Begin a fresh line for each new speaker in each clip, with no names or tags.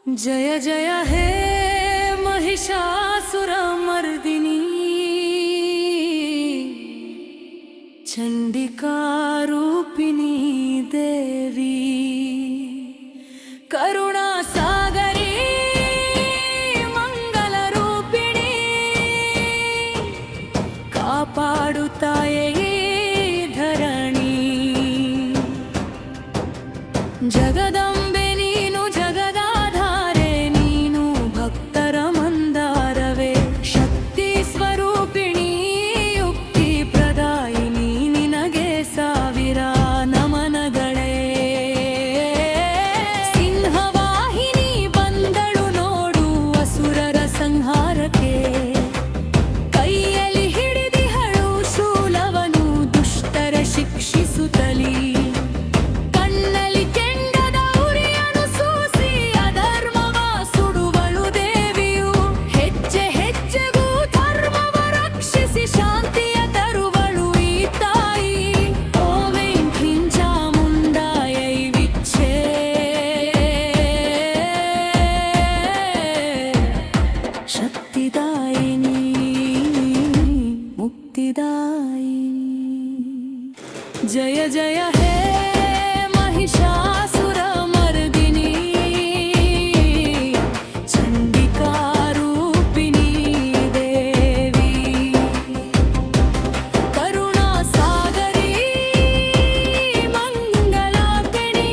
जय जय हे महिषासुरमर्दिनी चंडिकारूपिणी देवी करुणा सागरी मंगलरूपिणी कापाडुत्ताये धरणी जगदंबे नीनु जगदाधारे नीनु भक्तर मंदारवे शक्ति स्वरूपिणी युक्ति प्रदायिनी निनगे ಸಾವಿರ ನಮನಗಳೇ ಸಿಂಹವಾಹಿನಿ ಬಂದಳು ನೋಡು ಅಸುರರ ಸಂಹಾರಕ್ಕೆ ಕೈಯಲ್ಲಿ ಹಿಡಿದಿಹಳು ಶೂಲವನು ದುಷ್ಟರ ಶಿಕ್ಷಿಸುತ್ತಲೀ जय जय हे महिषासुरमर्दिनी चंडिकारूपिणी देवी करुणा सागरी मंगलाकिनी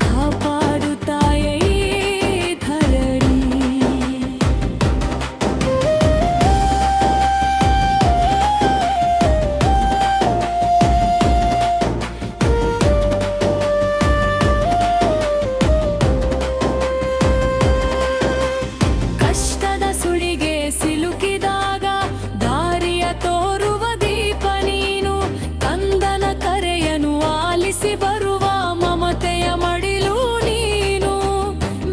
कापाडुत्ताये धरणी ಬರುವ ಮಮತೆಯ ಮಡಿಲು ನೀನು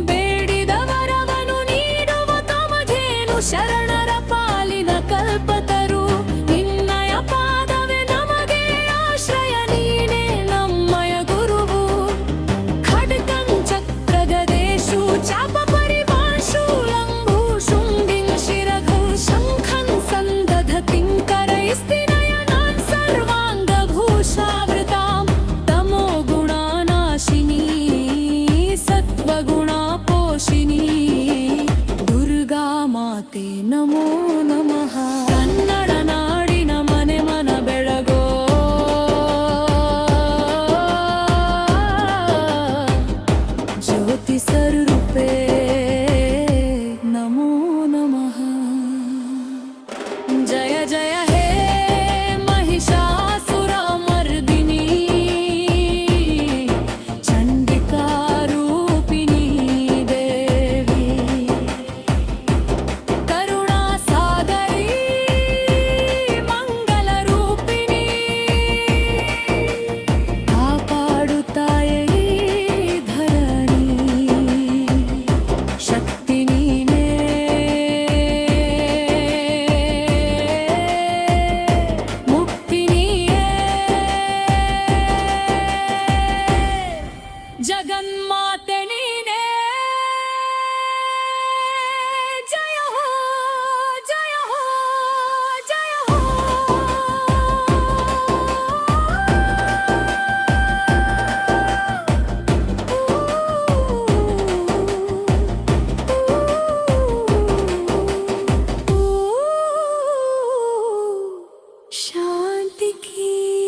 ಬೇಡಿದವರವನು ನೀಡುವ ತಮಗೇನು ಶರಣರ ಪಾಲಿನ ಕಲ್ಪತರು ನಿನ್ನಯ ಪಾದವೇ ನಮಗೆ ಆಶ್ರಯ ನೀನೇ ನಮ್ಮಯ ಗುರುವು ಖಡ್ಗಂ ಚಕ್ರಗದೇಶು ಚಾಪ ಪರಿಭಾಷು ಲಂಬು ಶುಂಡಿಂ ಶಿರಘು ಶಂಖಂ ಸಂದಧ ಕಿಂಕರೈಸ್ತಿ ನಯನಾನ್ ಸರ್ವಾಂಗ ಭೂಷಾವೃತಾಂ दुर्गा माते नमो नमः कन्नड नाडिन मने मन बेळगो ज्योति स्वरूपे नमो नमः जय जय हे महिषासुरमर्दिनी चंडिकारूपिणी देवी करुणा सागरी मंगलरूपिणी कापाडुत्ताये धरणी शक्ति नीने मुक्ति नीये जगन्माते नीने जय हो जय हो जय हो शांति की